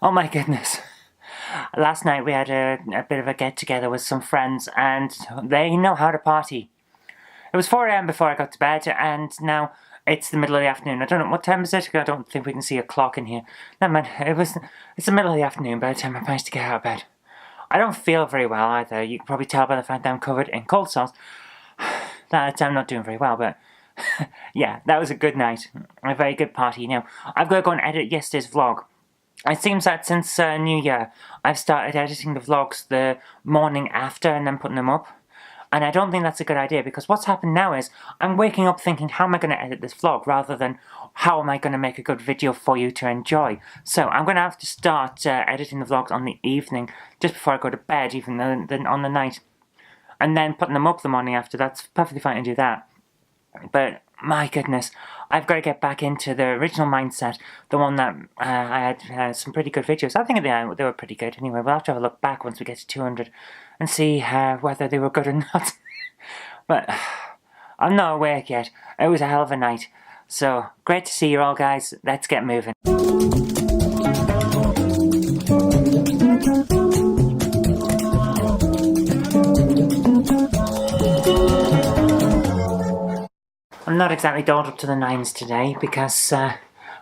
Oh my goodness. Last night we had a bit of a get-together with some friends, and they know how to party. It was 4 a.m. before I got to bed, and now it's the middle of the afternoon. I don't know, what time is it? I don't think we can see a clock in here. Never mind, it's the middle of the afternoon by the time I managed to get out of bed. I don't feel very well either. You can probably tell by the fact that I'm covered in cold sores that I'm not doing very well, but yeah, that was a good night. A very good party. Now, I've got to go and edit yesterday's vlog. It seems that since New Year, I've started editing the vlogs the morning after and then putting them up. And I don't think that's a good idea, because what's happened now is I'm waking up thinking, how am I going to edit this vlog, rather than how am I going to make a good video for you to enjoy. So I'm going to have to start editing the vlogs on the evening, just before I go to bed, even than on the night. And then putting them up the morning after. That's perfectly fine to do that. But my goodness, I've got to get back into the original mindset, the one that I had some pretty good videos. I think they were pretty good anyway. We'll have to have a look back once we get to 200 and see whether they were good or not. But I'm not awake yet. It was a hell of a night. So, great to see you all, guys. Let's get moving. I'm not exactly dolled up to the nines today, because I'm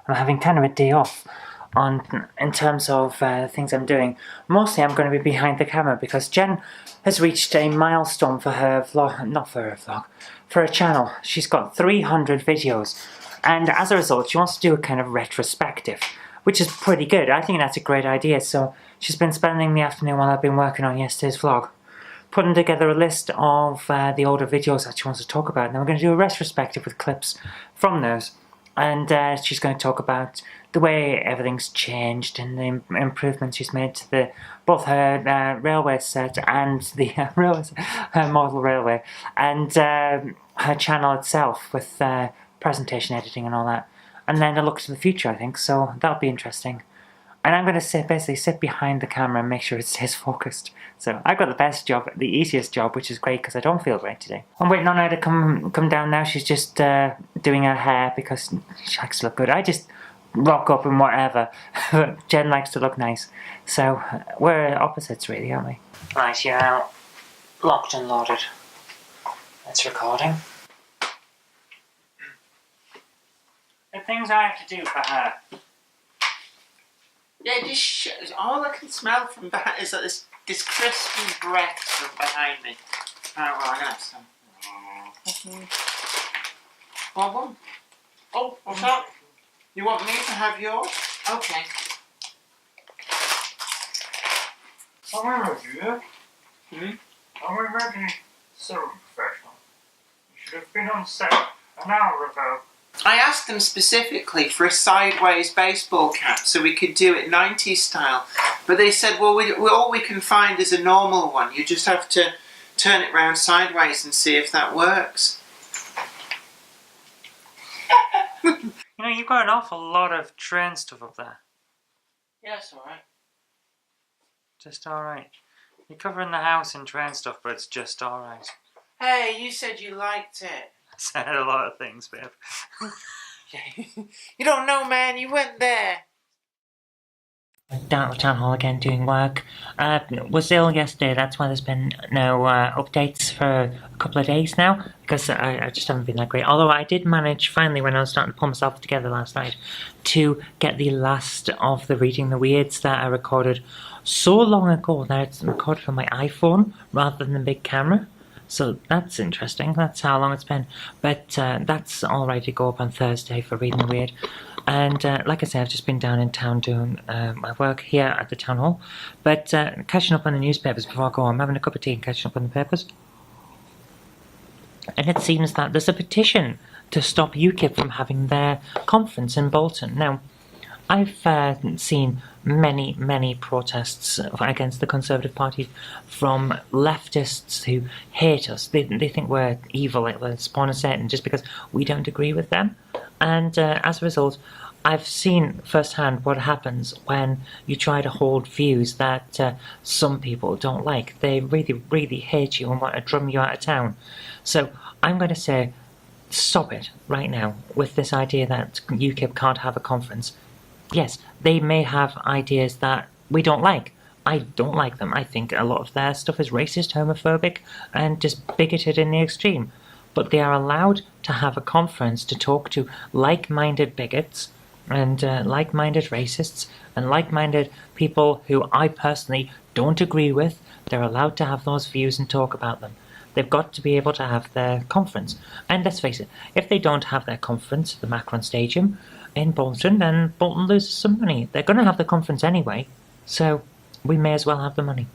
having kind of a day off in terms of things I'm doing. Mostly I'm going to be behind the camera, because Jen has reached a milestone for her vlog, not for her vlog, for her channel. She's got 300 videos, and as a result she wants to do a kind of retrospective, which is pretty good. I think that's a great idea. So she's been spending the afternoon while I've been working on yesterday's vlog, putting together a list of the older videos that she wants to talk about. Now we're going to do a retrospective with clips from those, and she's going to talk about the way everything's changed and the improvements she's made to both her railway set and the her model railway, and her channel itself with presentation editing and all that. And then a look to the future, I think, so that'll be interesting. And I'm going to basically sit behind the camera and make sure it stays focused. So I've got the best job, the easiest job, which is great because I don't feel great today. I'm waiting on her to come down now. She's just doing her hair because she likes to look good. I just rock up and whatever. Jen likes to look nice. So we're opposites really, aren't we? Right, you're out. Locked and loaded. That's recording. The things I have to do for her. Yeah, all I can smell from behind is that this crispy breath from behind me. Alright, well, I'm gonna have some. Well, one. Oh, what's that? You want me to have yours? Okay. Are we ready? Are we ready? So professional. You should have been on set an hour ago. I asked them specifically for a sideways baseball cap so we could do it 90s style, but they said, well, all we can find is a normal one. You just have to turn it round sideways and see if that works. You know, you've got an awful lot of train stuff up there. Yeah, it's alright. Just alright. You're covering the house in train stuff, but it's just alright. Hey, you said you liked it. I said a lot of things, babe. You don't know, man. You went there. Down at the town hall again doing work. Was ill yesterday, that's why there's been no updates for a couple of days now, because I just haven't been that great. Although I did manage, finally, when I was starting to pull myself together last night, to get the last of the Reading the Weirds that I recorded so long ago that it's recorded on my iPhone rather than the big camera. So that's interesting, that's how long it's been. But that's all ready to go up on Thursday for Reading the Weird. And like I said, I've just been down in town doing my work here at the town hall. But catching up on the newspapers before I go, I'm having a cup of tea and catching up on the papers. And it seems that there's a petition to stop UKIP from having their conference in Bolton. Now, I've seen many protests against the Conservative Party from leftists who hate us. They think we're evil, like we're spawn of Satan, just because we don't agree with them. And as a result, I've seen firsthand what happens when you try to hold views that some people don't like. They really hate you and want to drum you out of town. So I'm going to say, stop it right now with this idea that UKIP can't have a conference. Yes, they may have ideas that we don't like. I don't like them. I think a lot of their stuff is racist, homophobic, and just bigoted in the extreme. But they are allowed to have a conference to talk to like-minded bigots and like-minded racists and like-minded people who I personally don't agree with. They're allowed to have those views and talk about them. They've got to be able to have their conference. And let's face it, if they don't have their conference at the Macron Stadium in Bolton, then Bolton loses some money. They're going to have the conference anyway, so we may as well have the money.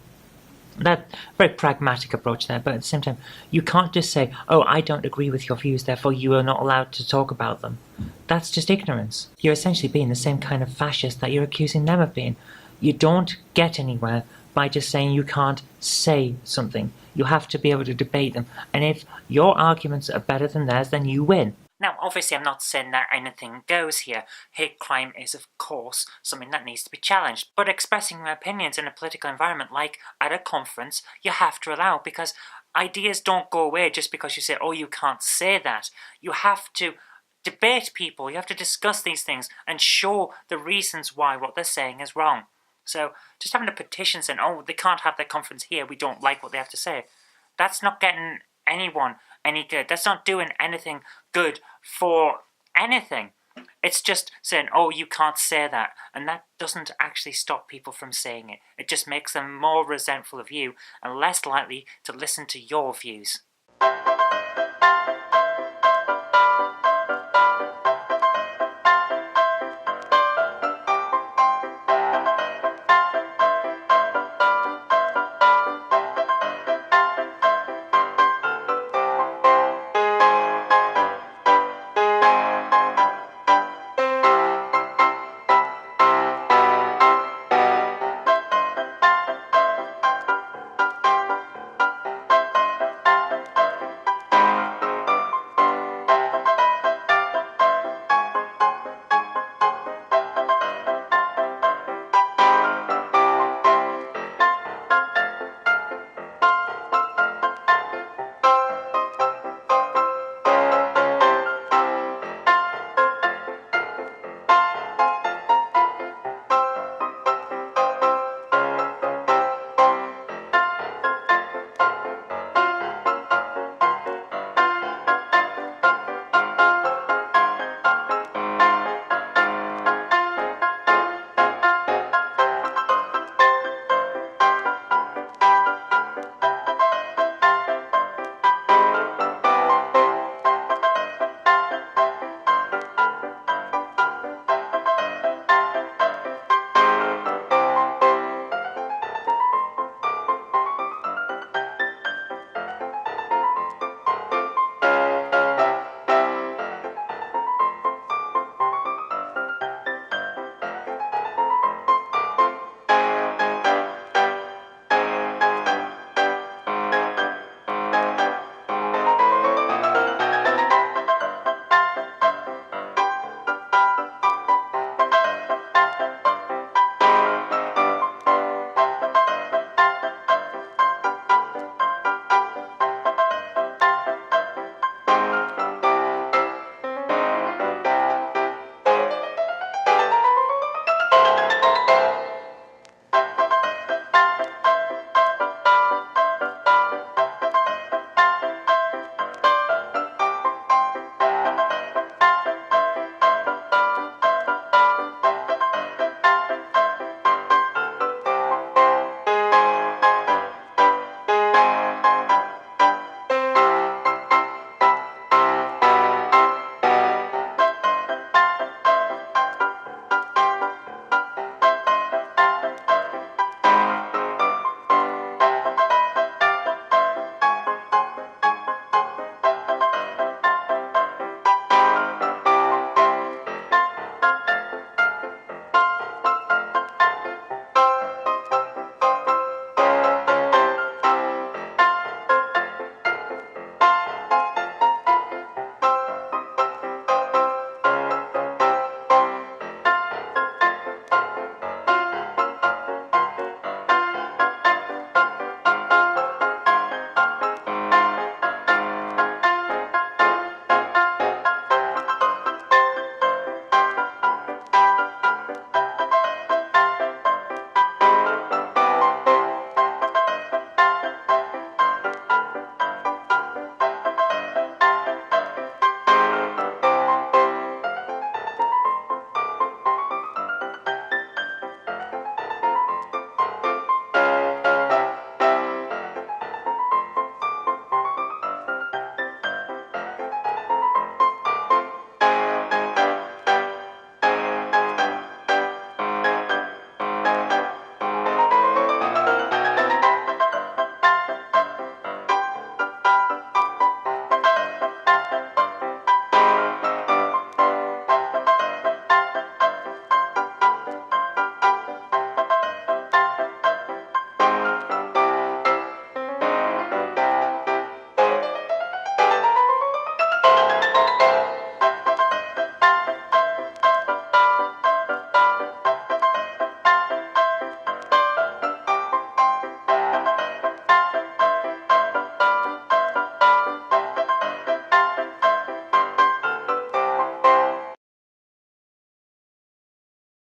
That very pragmatic approach there, but at the same time, you can't just say, "Oh, I don't agree with your views, therefore you are not allowed to talk about them." That's just ignorance. You're essentially being the same kind of fascist that you're accusing them of being. You don't get anywhere by just saying you can't say something. You have to be able to debate them, and if your arguments are better than theirs, then you win. Now, obviously, I'm not saying that anything goes here. Hate crime is, of course, something that needs to be challenged. But expressing your opinions in a political environment, like at a conference, you have to allow, because ideas don't go away just because you say, "Oh, you can't say that." You have to debate people, you have to discuss these things, and show the reasons why what they're saying is wrong. So, just having a petition saying, "Oh, they can't have their conference here, we don't like what they have to say," that's not getting anyone any good. That's not doing anything good for anything. It's just saying, "Oh, you can't say that," and that doesn't actually stop people from saying it. It just makes them more resentful of you and less likely to listen to your views.